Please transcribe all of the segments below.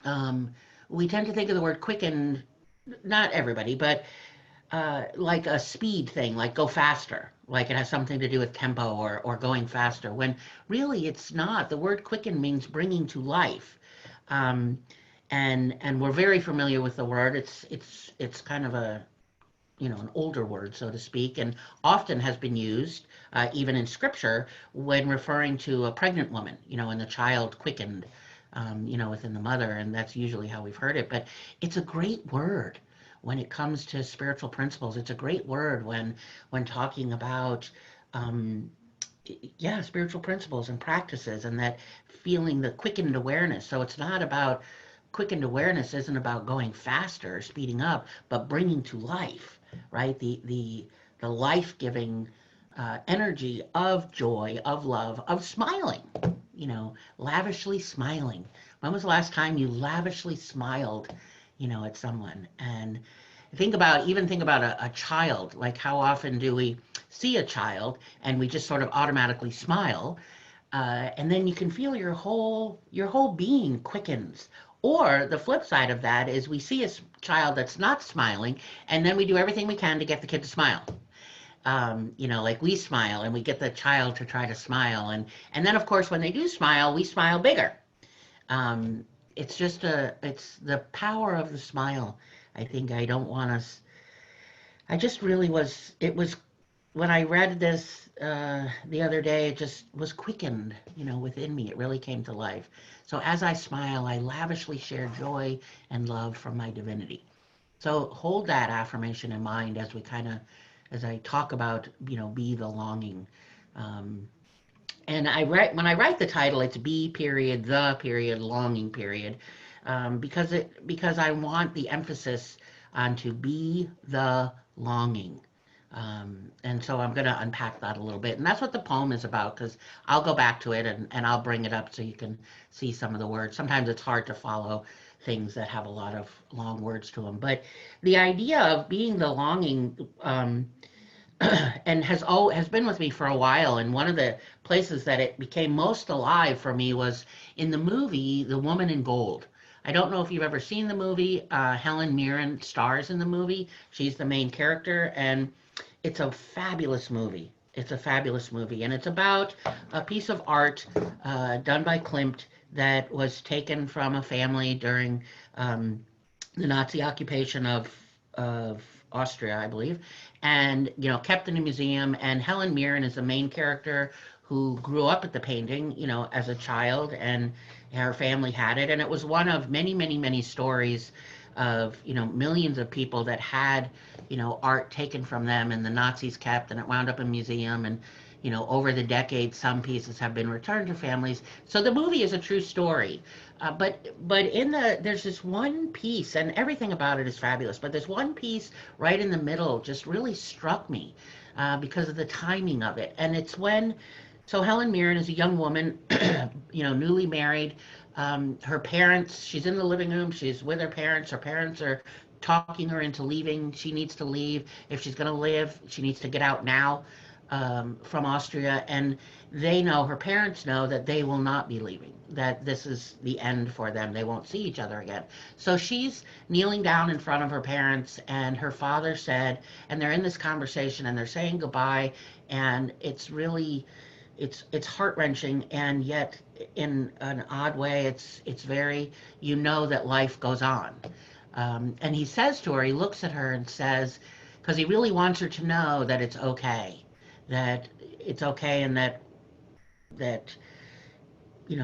Um, we tend to think of the word quicken, not everybody, but like a speed thing, like go faster, like it has something to do with tempo or going faster, when really it's not. The word quicken means bringing to life. Um, and we're very familiar with the word. It's kind of a, an older word, so to speak, and often has been used even in scripture when referring to a pregnant woman, and the child quickened, within the mother, and that's usually how we've heard it. But it's a great word when it comes to spiritual principles. It's a great word when talking about, um, yeah, spiritual principles and practices, and that feeling, the quickened awareness. So it's not about, quickened awareness isn't about going faster or speeding up, but bringing to life, right? The life-giving energy of joy, of love, of smiling, lavishly smiling. When was the last time you lavishly smiled, at someone? And think about a child. Like, how often do we see a child and we just sort of automatically smile, and then you can feel your whole being quickens. Or the flip side of that is we see a child that's not smiling, and then we do everything we can to get the kid to smile. Like we smile and we get the child to try to smile, and then of course when they do smile, we smile bigger. Um, it's the power of the smile. I think I don't want us. I just really was. It was when I read this the other day. It just was quickened, within me. It really came to life. So as I smile, I lavishly share joy and love from my divinity. So hold that affirmation in mind as we as I talk about, be the longing. Um, and when I write the title, it's be period the period longing period, because I want the emphasis on to be the longing. And so I'm going to unpack that a little bit. And that's what the poem is about, because I'll go back to it, and I'll bring it up so you can see some of the words. Sometimes it's hard to follow things that have a lot of long words to them. But the idea of being the longing, and has been with me for a while. And one of the places that it became most alive for me was in the movie The Woman in Gold. I don't know if you've ever seen the movie. Helen Mirren stars in the movie. She's the main character, and it's a fabulous movie. It's a fabulous movie, and it's about a piece of art done by Klimt that was taken from a family during um, the Nazi occupation of Austria, I believe, and kept in a museum. And Helen Mirren is the main character who grew up at the painting, as a child, and her family had it, and it was one of many, many, many stories of millions of people that had art taken from them, and the Nazis kept, and it wound up in a museum. And over the decades, some pieces have been returned to families. So the movie is a true story. But there's this one piece, and everything about it is fabulous. But there's one piece right in the middle just really struck me because of the timing of it. And it's when, so Helen Mirren is a young woman, newly married. Her parents, she's in the living room. She's with her parents. Her parents are talking her into leaving. She needs to leave. If she's going to live, she needs to get out now from Austria. And her parents know that they will not be leaving, that this is the end for them. They won't see each other again. So she's kneeling down in front of her parents, and her father said, and they're in this conversation and they're saying goodbye. And it's really, it's heart-wrenching, and yet in an odd way, it's very, that life goes on. And he says to her, he looks at her and says, because he really wants her to know that it's okay, and that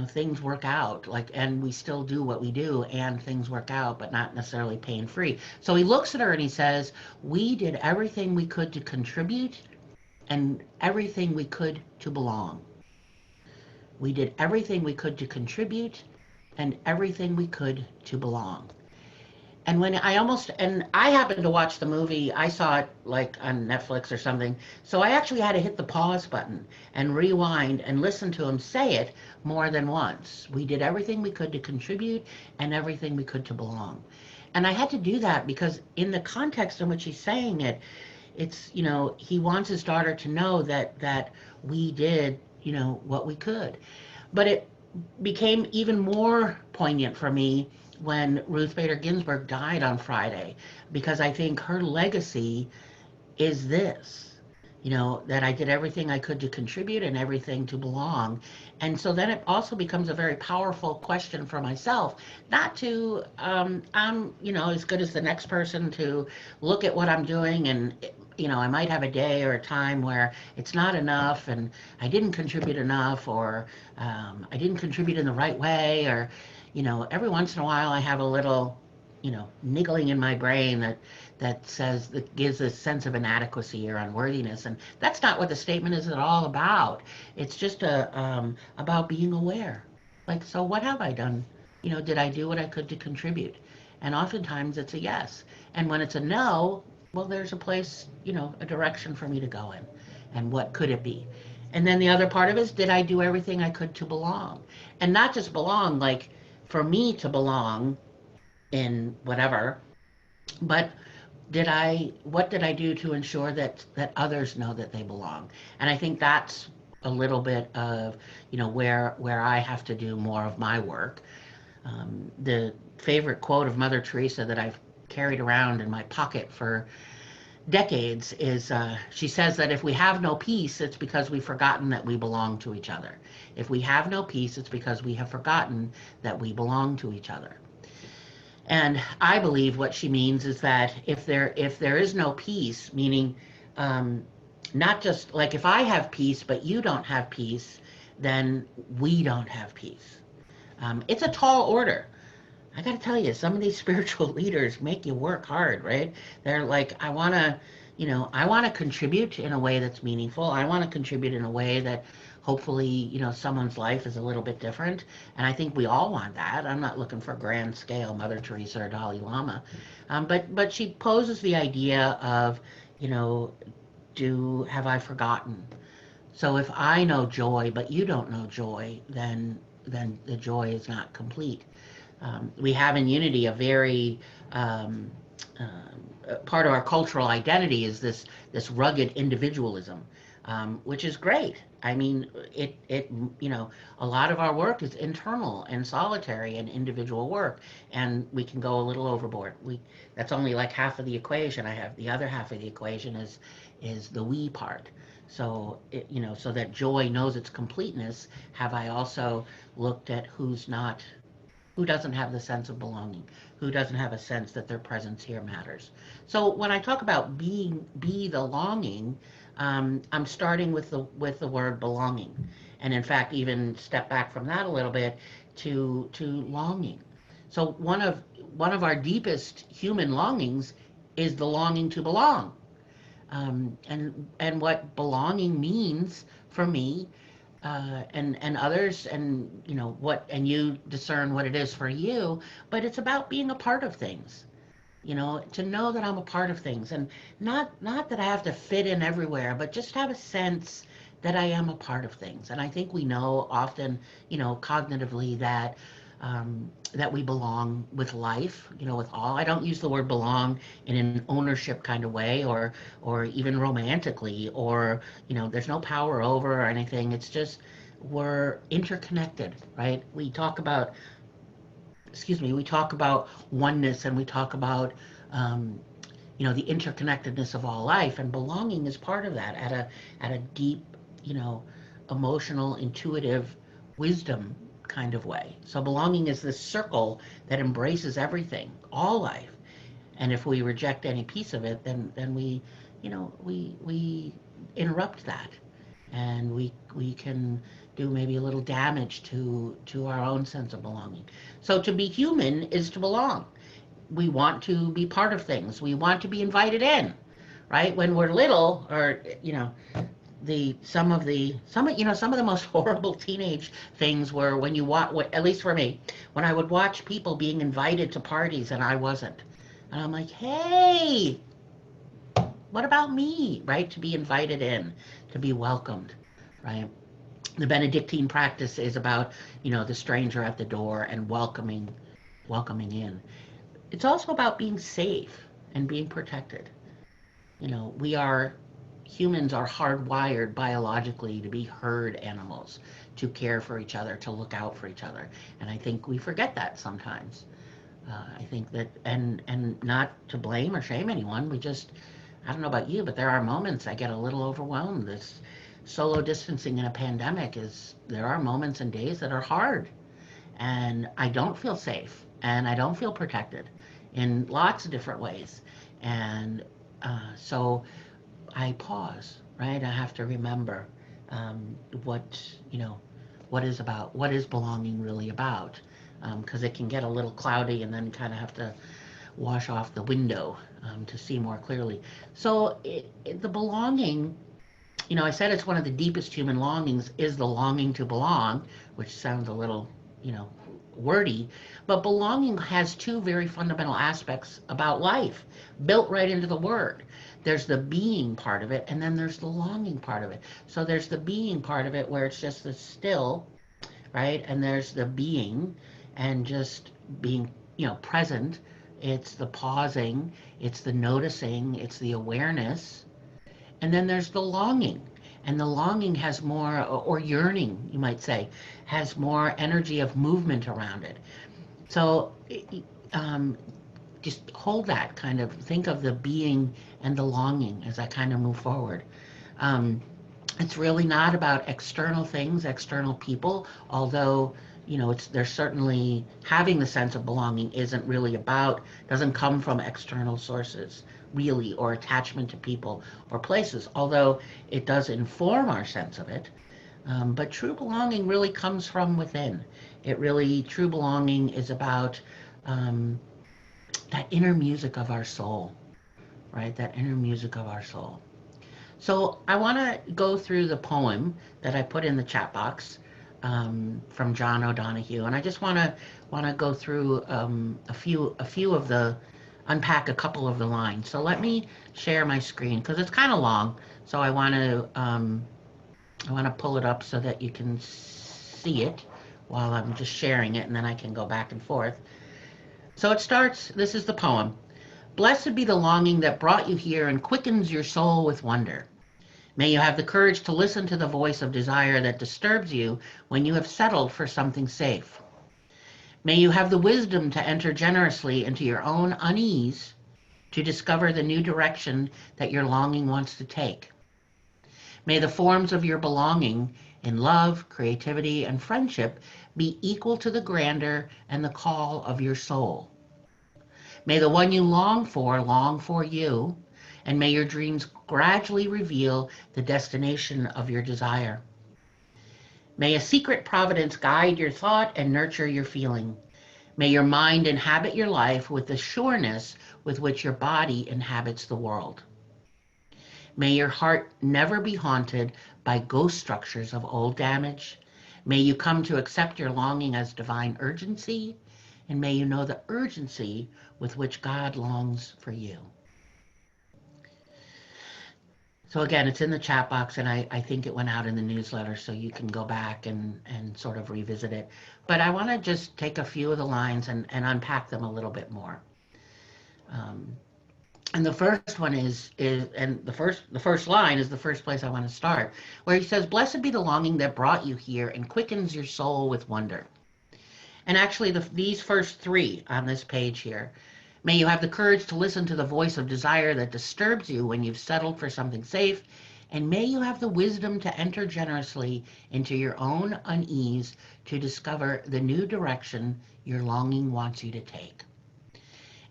things work out, like, and we still do what we do, and things work out, but not necessarily pain free. So he looks at her and he says, we did everything we could to contribute and everything we could to belong. We did everything we could to contribute and everything we could to belong. And I happened to watch the movie. I saw it like on Netflix or something. So I actually had to hit the pause button and rewind and listen to him say it more than once. We did everything we could to contribute and everything we could to belong. And I had to do that because in the context in which he's saying it, it's, he wants his daughter to know that we did, what we could. But it became even more poignant for me when Ruth Bader Ginsburg died on Friday, because I think her legacy is this, that I did everything I could to contribute and everything to belong. And so then it also becomes a very powerful question for myself, not to, I'm, as good as the next person to look at what I'm doing and, I might have a day or a time where it's not enough and I didn't contribute enough or I didn't contribute in the right way or, every once in a while I have a little, niggling in my brain that gives a sense of inadequacy or unworthiness, and that's not what the statement is at all about. It's just about being aware. Like, so what have I done? Did I do what I could to contribute? And oftentimes it's a yes. And when it's a no, well, there's a place, a direction for me to go in. And what could it be? And then the other part of it is, did I do everything I could to belong? And not just belong, like for me to belong in whatever, but what did I do to ensure that others know that they belong? And I think that's a little bit of, where I have to do more of my work. The favorite quote of Mother Teresa that I've carried around in my pocket for decades is she says that if we have no peace, it's because we've forgotten that we belong to each other. If we have no peace, it's because we have forgotten that we belong to each other. And I believe what she means is that if there is no peace, meaning um, not just like if I have peace but you don't have peace, then we don't have peace. It's a tall order. I got to tell you, some of these spiritual leaders make you work hard, right? They're like, I want to contribute in a way that's meaningful. I want to contribute in a way that hopefully, someone's life is a little bit different. And I think we all want that. I'm not looking for grand scale Mother Teresa or Dalai Lama. But she poses the idea of, you know, have I forgotten? So if I know joy, but you don't know joy, then the joy is not complete. We have in Unity a very part of our cultural identity is this rugged individualism, which is great. I mean, a lot of our work is internal and solitary and individual work, and we can go a little overboard. That's only like half of the equation. I have the other half of the equation is the we part. So so that joy knows its completeness. Have I also looked at who doesn't have the sense of belonging, who doesn't have a sense that their presence here matters. So when I talk about be the longing, I'm starting with the word belonging, and in fact, even step back from that a little bit to longing. So one of our deepest human longings is the longing to belong, and what belonging means for me and others, and you discern what it is for you, but it's about being a part of things, to know that I'm a part of things, and not that I have to fit in everywhere, but just have a sense that I am a part of things. And I think we know often, cognitively that we belong with life, with all. I don't use the word belong in an ownership kind of way, or even romantically, or there's no power over or anything. It's just we're interconnected, right? We talk about oneness, and we talk about um, the interconnectedness of all life, and belonging is part of that at a deep, you know, emotional, intuitive wisdom kind of way. So belonging is this circle that embraces everything, all life. And if we reject any piece of it, then we interrupt that, and we can do maybe a little damage to our own sense of belonging. So to be human is to belong. We want to be part of things. We want to be invited in, right? When we're little, or some of the most horrible teenage things were when you watch, at least for me, when I would watch people being invited to parties and I wasn't. And I'm like, hey, what about me, right? To be invited in, to be welcomed, right? The Benedictine practice is about, the stranger at the door and welcoming in. It's also about being safe and being protected. Humans are hardwired biologically to be herd animals, to care for each other, to look out for each other. And I think we forget that sometimes. I think that, and not to blame or shame anyone. I don't know about you, but there are moments I get a little overwhelmed. This solo distancing in a pandemic there are moments and days that are hard, and I don't feel safe, and I don't feel protected in lots of different ways. And so I pause, right? I have to remember what, you know, what is belonging really about? Because it can get a little cloudy and then kind of have to wash off the window to see more clearly. So the belonging, I said it's one of the deepest human longings is the longing to belong, which sounds a little, you know, wordy, but belonging has two very fundamental aspects about life built right into the word. There's the being part of it, and then there's the longing part of it. So there's the being part of it where it's just the still, right? And there's the being and just being, present. It's the pausing, it's the noticing, it's the awareness, and then there's the longing. And the longing has more, or yearning, you might say, has more energy of movement around it. So um, just hold that kind of, think of the being and the longing as I kind of move forward. Um, it's really not about external things, external people, although, there's certainly having the sense of belonging isn't really about, doesn't come from external sources, really, or attachment to people or places, although it does inform our sense of it. But true belonging really comes from within. True belonging is about um, that inner music of our soul, right? That inner music of our soul. So I want to go through the poem that I put in the chat box from John O'Donohue, and I just want to go through a few of the unpack a couple of the lines. So let me share my screen because it's kind of long. So I want to pull it up so that you can see it while I'm just sharing it, and then I can go back and forth. So it starts. This is the poem. Blessed be the longing that brought you here and quickens your soul with wonder. May you have the courage to listen to the voice of desire that disturbs you when you have settled for something safe. May you have the wisdom to enter generously into your own unease to discover the new direction that your longing wants to take. May the forms of your belonging in love, creativity, and friendship be equal to the grandeur and the call of your soul. May the one you long for you, and may your dreams gradually reveal the destination of your desire. May a secret providence guide your thought and nurture your feeling. May your mind inhabit your life with the sureness with which your body inhabits the world. May your heart never be haunted by ghost structures of old damage. May you come to accept your longing as divine urgency, and may you know the urgency with which God longs for you. So again, it's in the chat box, and I think it went out in the newsletter, so you can go back and sort of revisit it. But I want to just take a few of the lines and unpack them a little bit more. Um, and the first one and the first line is the first place I want to start, where he says, "Blessed be the longing that brought you here and quickens your soul with wonder." And actually, these first three on this page here, may you have the courage to listen to the voice of desire that disturbs you when you've settled for something safe, and may you have the wisdom to enter generously into your own unease to discover the new direction your longing wants you to take.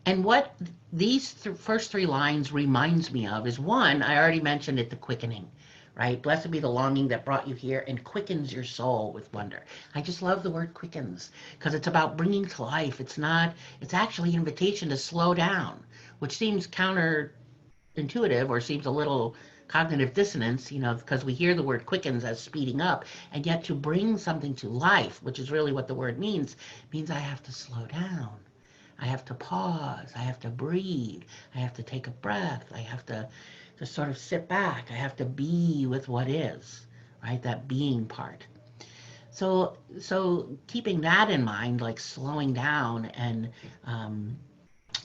And what these first three lines reminds me of is one, I already mentioned it, the quickening, right? Blessed be the longing that brought you here and quickens your soul with wonder. I just love the word quickens because it's about bringing to life. It's actually an invitation to slow down, which seems counterintuitive or seems a little cognitive dissonance, because we hear the word quickens as speeding up, and yet to bring something to life, which is really what the word means I have to slow down. I have to pause. I have to breathe. I have to take a breath. I have to just sort of sit back. I have to be with what is, right? That being part. So keeping that in mind, like slowing down and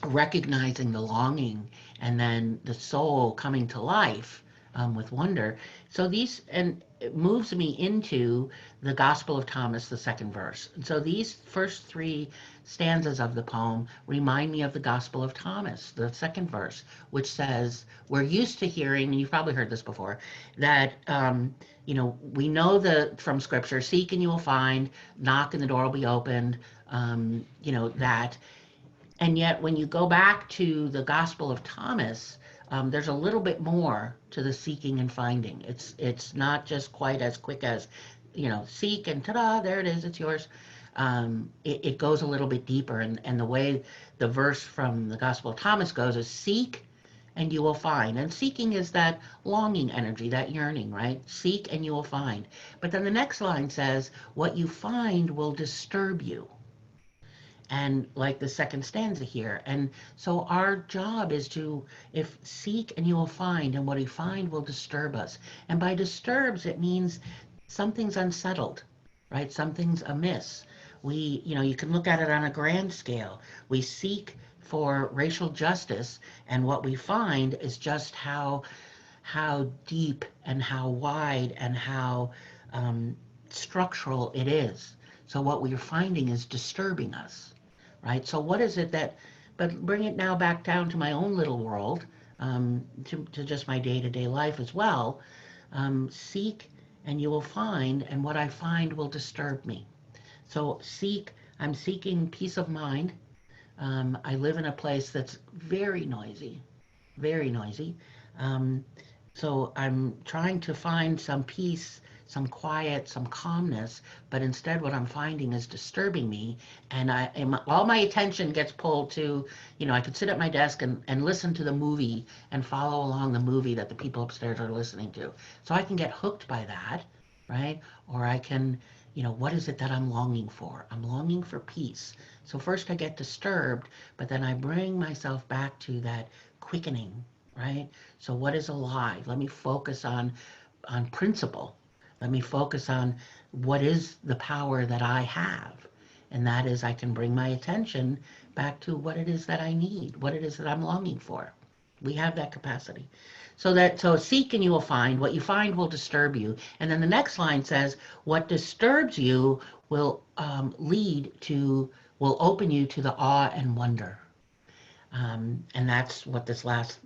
recognizing the longing and then the soul coming to life with wonder. So these, and it moves me into the Gospel of Thomas, the second verse. And so these first three stanzas of the poem remind me of the Gospel of Thomas, the second verse, which says, we're used to hearing, and you've probably heard this before, that, we know from Scripture, seek and you will find, knock and the door will be opened, that. And yet, when you go back to the Gospel of Thomas, there's a little bit more to the seeking and finding. It's not just quite as quick as, seek and ta-da, there it is, it's yours. It goes a little bit deeper, and the way the verse from the Gospel of Thomas goes is seek and you will find. And seeking is that longing energy, that yearning, right? Seek and you will find. But then the next line says, what you find will disturb you. And like the second stanza here. And so our job is to, if seek and you will find, and what you find will disturb us. And by disturbs, it means something's unsettled, right? Something's amiss. You can look at it on a grand scale. We seek for racial justice, and what we find is just how deep and how wide and how structural it is. So what we're finding is disturbing us. Right? So what is it but bring it now back down to my own little world, to just my day-to-day life as well. Seek and you will find, and what I find will disturb me. So I'm seeking peace of mind. I live in a place that's very noisy, very noisy. So I'm trying to find some peace, some quiet, some calmness, but instead what I'm finding is disturbing me, and all my attention gets pulled to, I could sit at my desk and listen to the movie and follow along the movie that the people upstairs are listening to. So I can get hooked by that, right? Or I can, what is it that I'm longing for? I'm longing for peace. So first I get disturbed, but then I bring myself back to that quickening, right? So what is alive? Let me focus on principle. Let me focus on what is the power that I have. And that is I can bring my attention back to what it is that I need, what it is that I'm longing for. We have that capacity. So seek and you will find. What you find will disturb you. And then the next line says, what disturbs you will will open you to the awe and wonder. And that's what this last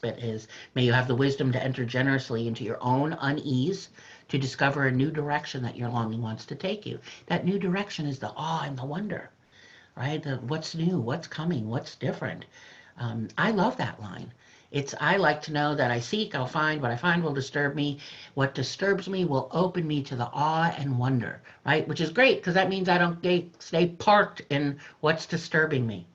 bit is. May you have the wisdom to enter generously into your own unease, to discover a new direction that your longing wants to take you. That new direction is the awe and the wonder, right? What's new, what's coming, what's different. I love that line. I like to know that I seek, I'll find, what I find will disturb me. What disturbs me will open me to the awe and wonder, right? Which is great, because that means I don't stay parked in what's disturbing me.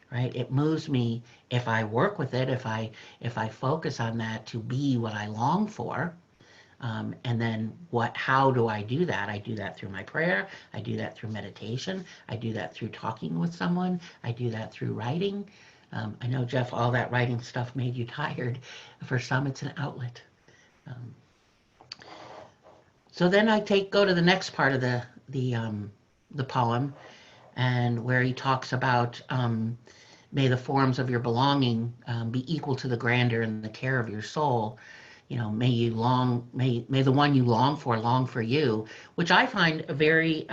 Right? It moves me if I work with it, if I focus on that to be what I long for. And then how do I do that? I do that through my prayer. I do that through meditation. I do that through talking with someone. I do that through writing. I know, Jeff, all that writing stuff made you tired. For some, it's an outlet. So then I go to the next part of the poem, and where he talks about may the forms of your belonging be equal to the grandeur and the care of your soul. May the one you long for you, which I find a very,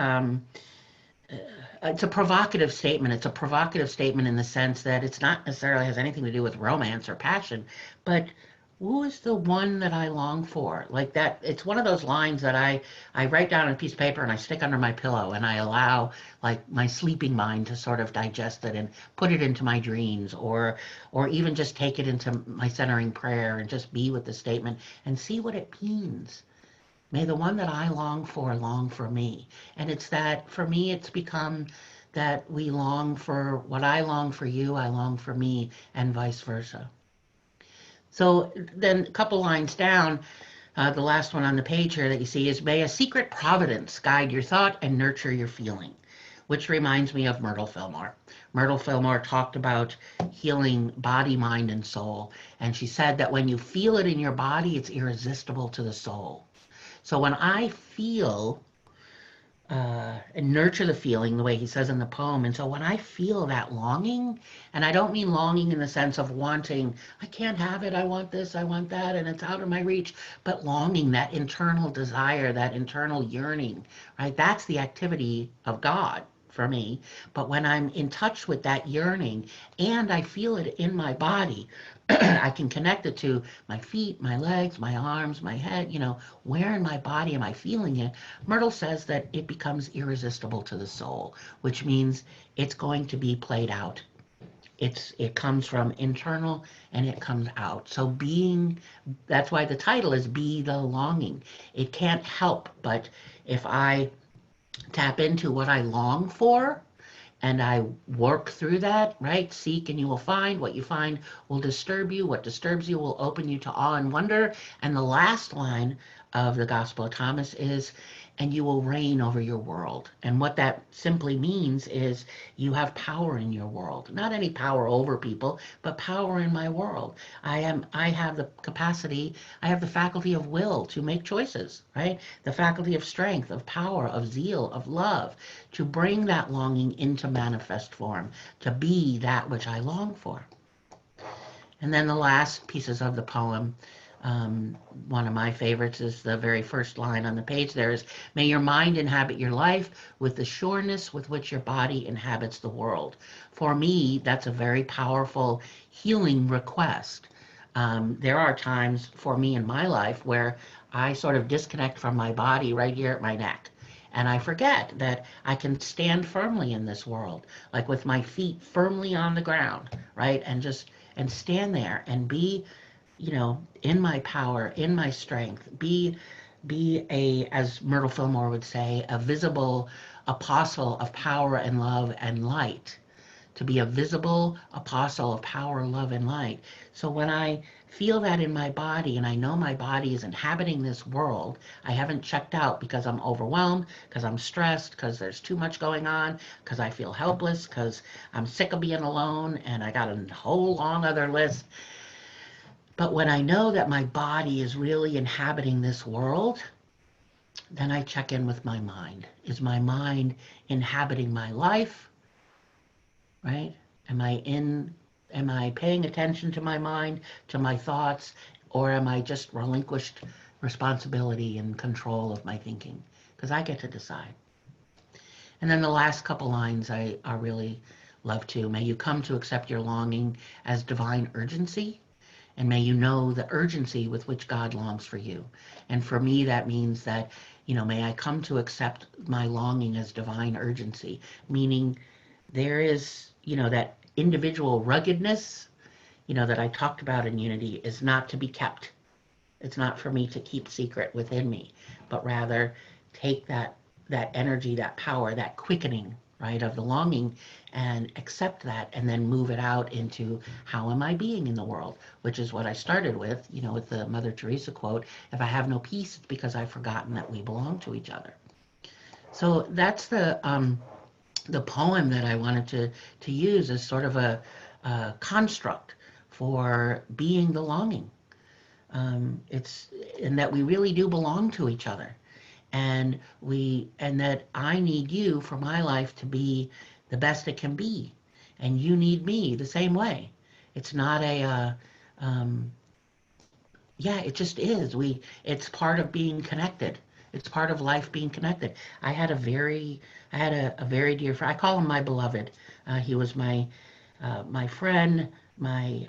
it's a provocative statement. It's a provocative statement in the sense that it's not necessarily has anything to do with romance or passion, but who is the one that I long for? Like that, it's one of those lines that I write down on a piece of paper and I stick under my pillow, and I allow like my sleeping mind to sort of digest it and put it into my dreams, or even just take it into my centering prayer and just be with the statement and see what it means. May the one that I long for me. And it's that, for me, it's become that we long for what I long for you, I long for me, and vice versa. So then a couple lines down, the last one on the page here that you see is, may a secret providence guide your thought and nurture your feeling, which reminds me of Myrtle Fillmore. Myrtle Fillmore talked about healing body, mind, and soul. And she said that when you feel it in your body, it's irresistible to the soul. So when I feel and nurture the feeling the way he says in the poem. And so when I feel that longing, and I don't mean longing in the sense of wanting, I can't have it, I want this, I want that, and it's out of my reach, but longing, that internal desire, that internal yearning, right? That's the activity of God for me. But when I'm in touch with that yearning and I feel it in my body, I can connect it to my feet, my legs, my arms, my head, where in my body am I feeling it? Myrtle says that it becomes irresistible to the soul, which means it's going to be played out. It comes from internal and it comes out. So that's why the title is Be the Longing. It can't help but if I tap into what I long for, and I work through that, right? Seek and you will find. What you find will disturb you. What disturbs you will open you to awe and wonder. And the last line of the Gospel of Thomas is, and you will reign over your world. And what that simply means is you have power in your world. Not any power over people, but power in my world. I have the capacity, I have the faculty of will to make choices, right? The faculty of strength, of power, of zeal, of love, to bring that longing into manifest form, to be that which I long for. And then the last pieces of the poem, one of my favorites is the very first line on the page there is, may your mind inhabit your life with the sureness with which your body inhabits the world. For me, that's a very powerful healing request. There are times for me in my life where I sort of disconnect from my body right here at my neck. And I forget that I can stand firmly in this world, like with my feet firmly on the ground, right? And stand there and be, in my power, in my strength, be a, as Myrtle Fillmore would say, a visible apostle of power and love and light, to be a visible apostle of power, love, and light. So when I feel that in my body and I know my body is inhabiting this world, I haven't checked out because I'm overwhelmed, because I'm stressed, because there's too much going on, because I feel helpless, because I'm sick of being alone, and I got a whole long other list. But when I know that my body is really inhabiting this world, then I check in with my mind. Is my mind inhabiting my life? Right? Am I in, am I paying attention to my mind, to my thoughts, or am I just relinquished responsibility and control of my thinking? Because I get to decide. And then the last couple lines I really love too. May you come to accept your longing as divine urgency, and may you know the urgency with which God longs for you. And for me, that means that, may I come to accept my longing as divine urgency, meaning there is, that individual ruggedness, that I talked about in Unity is not to be kept. It's not for me to keep secret within me, but rather take that energy, that power, that quickening, right, of the longing and accept that and then move it out into how am I being in the world, which is what I started with, with the Mother Teresa quote, if I have no peace, it's because I've forgotten that we belong to each other. So that's the poem that I wanted to use as sort of a construct for being the longing. It's in that we really do belong to each other, and that I need you for my life to be the best it can be, and you need me the same way. It's not yeah, it just is. It's part of being connected. It's part of life being connected. I had a very dear friend. I call him my beloved. He was my friend, my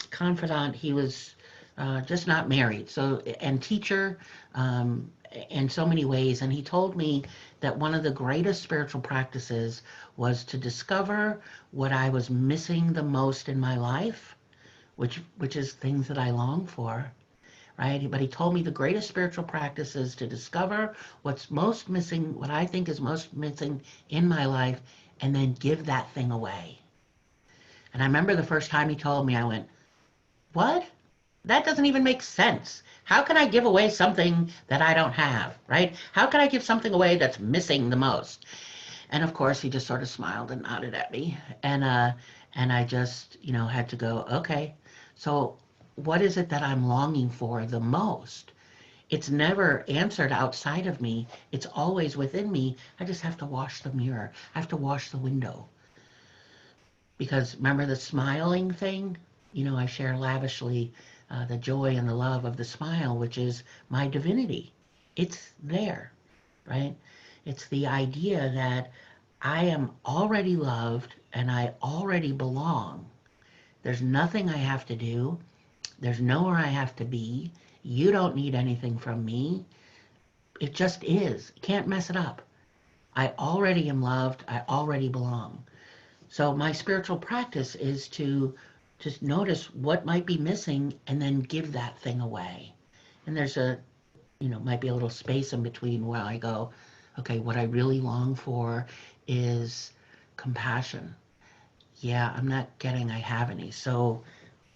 confidant. He was just not married. So, and teacher in so many ways. And he told me that one of the greatest spiritual practices was to discover what I was missing the most in my life, which is things that I long for, right? But he told me the greatest spiritual practice is to discover what's most missing, what I think is most missing in my life, and then give that thing away. And I remember the first time he told me, I went, what? That doesn't even make sense. How can I give away something that I don't have, right? How can I give something away that's missing the most? And of course, he just sort of smiled and nodded at me. And I just, had to go, okay, so what is it that I'm longing for the most? It's never answered outside of me. It's always within me. I just have to wash the mirror. I have to wash the window. Because remember the smiling thing? You know, I share lavishly the joy and the love of the smile, which is my divinity. It's there, right? It's the idea that I am already loved and I already belong. There's nothing I have to do. There's nowhere I have to be. You don't need anything from me. It just is. You can't mess it up. I already am loved. I already belong. So my spiritual practice is to just notice what might be missing and then give that thing away. And there's a, might be a little space in between where I go, okay, what I really long for is compassion. Yeah, I'm not getting I have any. So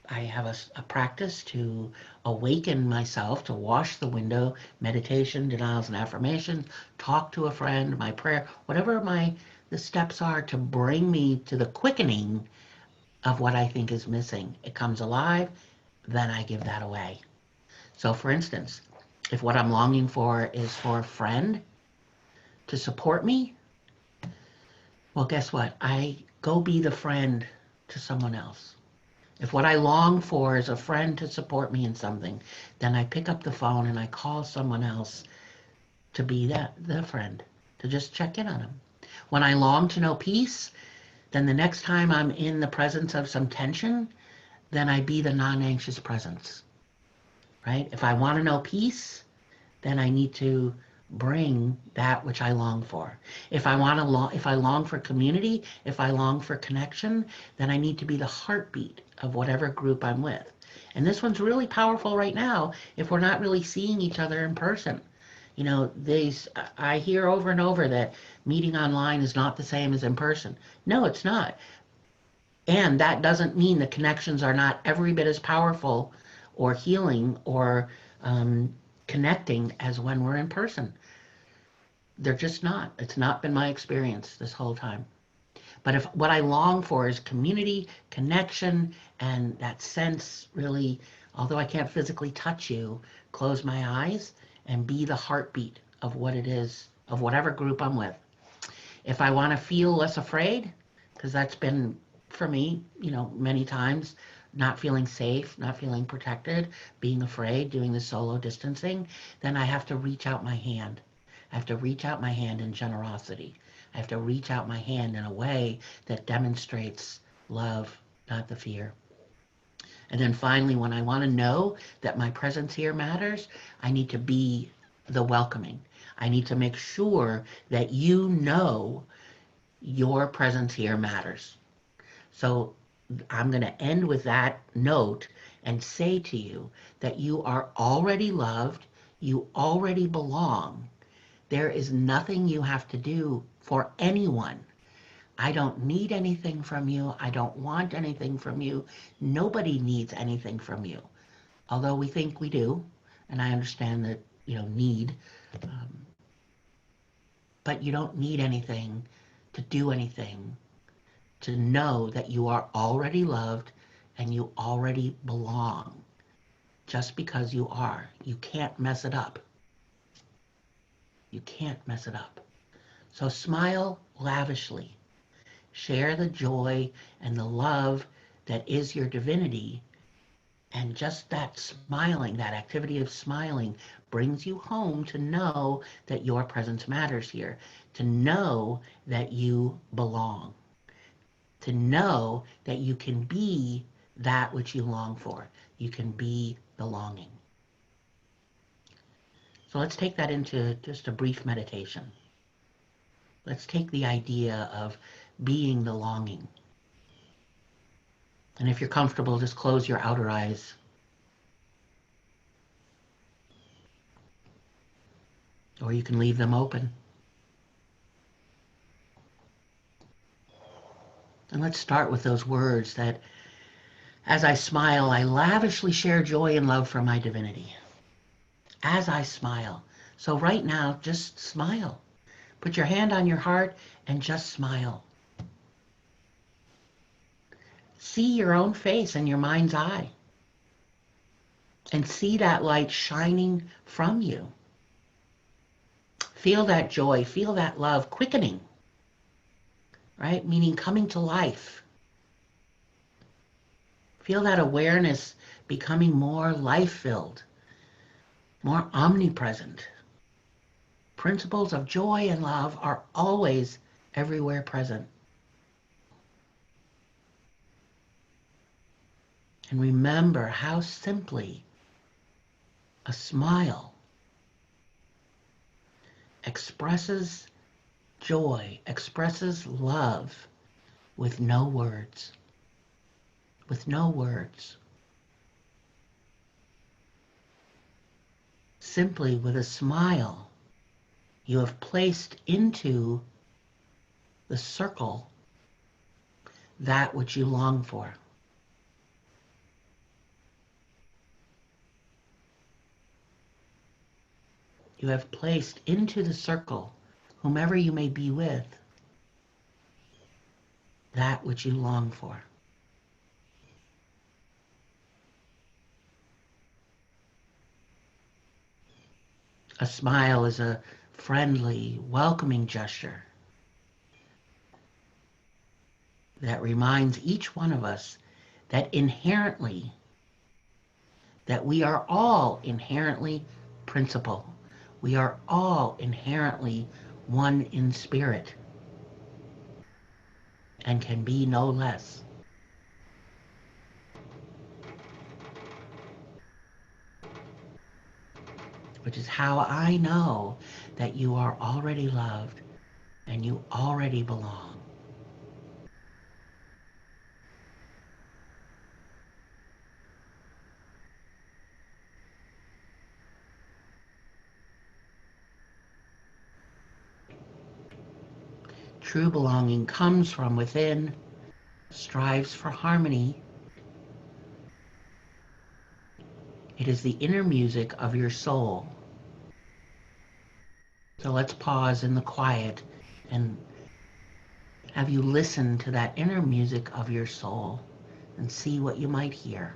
I have a practice to awaken myself, to wash the window, meditation, denials and affirmation, talk to a friend, my prayer, whatever the steps are to bring me to the quickening of what I think is missing. It comes alive, then I give that away. So for instance, if what I'm longing for is for a friend to support me, well, guess what? I go be the friend to someone else. If what I long for is a friend to support me in something, then I pick up the phone and I call someone else to be the friend, to just check in on them. When I long to know peace, then the next time I'm in the presence of some tension, then I be the non-anxious presence, right? If I want to know peace, then I need to bring that which I long for. If I long for community, if I long for connection, then I need to be the heartbeat of whatever group I'm with. And this one's really powerful right now if we're not really seeing each other in person. I hear over and over that meeting online is not the same as in person. No, it's not. And that doesn't mean the connections are not every bit as powerful or healing or connecting as when we're in person. They're just not. It's not been my experience this whole time. But if what I long for is community, connection, and that sense really, although I can't physically touch you, close my eyes and be the heartbeat of what it is, of whatever group I'm with. If I want to feel less afraid, because that's been for me, many times, not feeling safe, not feeling protected, being afraid, doing the solo distancing, then I have to reach out my hand. I have to reach out my hand in generosity. I have to reach out my hand in a way that demonstrates love, not the fear. And then finally, when I want to know that my presence here matters, I need to be the welcoming. I need to make sure that you know your presence here matters. So I'm going to end with that note and say to you that you are already loved, you already belong. There is nothing you have to do for anyone. I don't need anything from you. I don't want anything from you. Nobody needs anything from you. Although we think we do, and I understand that, need, um, but you don't need anything to do anything, to know that you are already loved and you already belong just because you are. You can't mess it up. You can't mess it up. So smile lavishly. Share the joy and the love that is your divinity. And just that smiling, that activity of smiling, brings you home to know that your presence matters here, to know that you belong, to know that you can be that which you long for. You can be the longing. So let's take that into just a brief meditation. Let's take the idea of being the longing. And if you're comfortable, just close your outer eyes. Or you can leave them open. And let's start with those words that as I smile, I lavishly share joy and love from my divinity. As I smile. So right now, just smile. Put your hand on your heart and just smile. See your own face in your mind's eye. and see that light shining from you. Feel that joy, feel that love quickening, right? Meaning coming to life. Feel that awareness becoming more life filled, more omnipresent. Principles of joy and love are always everywhere present. And remember how simply a smile expresses joy, expresses love with no words. With no words. Simply with a smile, you have placed into the circle that which you long for. You have placed into the circle, whomever you may be with, that which you long for. A smile is a friendly, welcoming gesture that reminds each one of us that inherently, that we are all inherently principle. We are all inherently one in spirit and can be no less, which is how I know that you are already loved and you already belong. True belonging comes from within, strives for harmony. It is the inner music of your soul. So let's pause in the quiet and have you listen to that inner music of your soul and see what you might hear.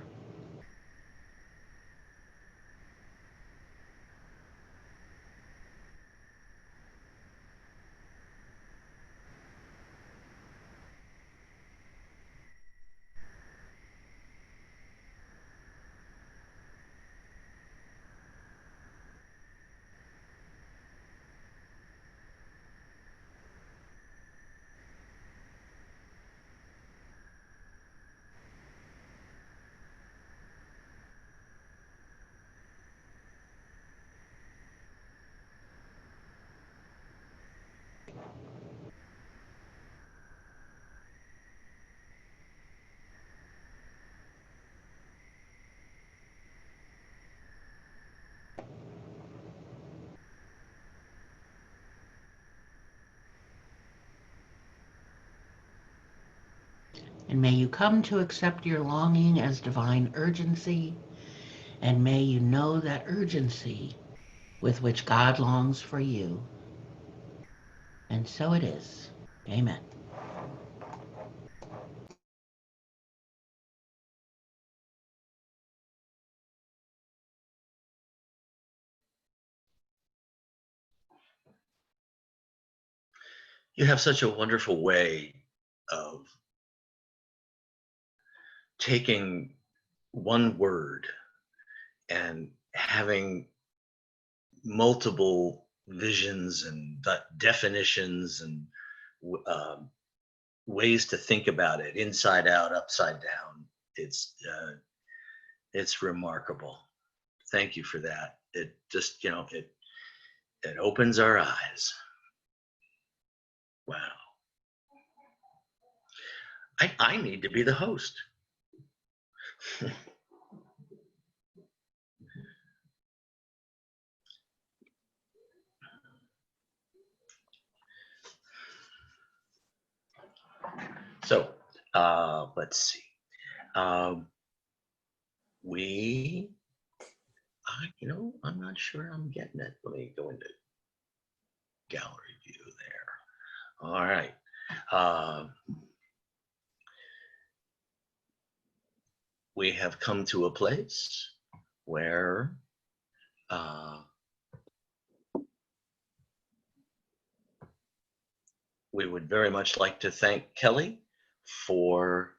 And may you come to accept your longing as divine urgency, and may you know that urgency with which God longs for you. And so it is. Amen. You have such a wonderful way of taking one word and having multiple visions and definitions and ways to think about it, inside out, upside down. It's remarkable. Thank you for that. It just, it opens our eyes. Wow. I need to be the host. So let's see. Um, we, I'm not sure I'm getting it. Let me go into gallery view there. All right. Uh, we have come to a place where uh, we would very much like to thank Kelly for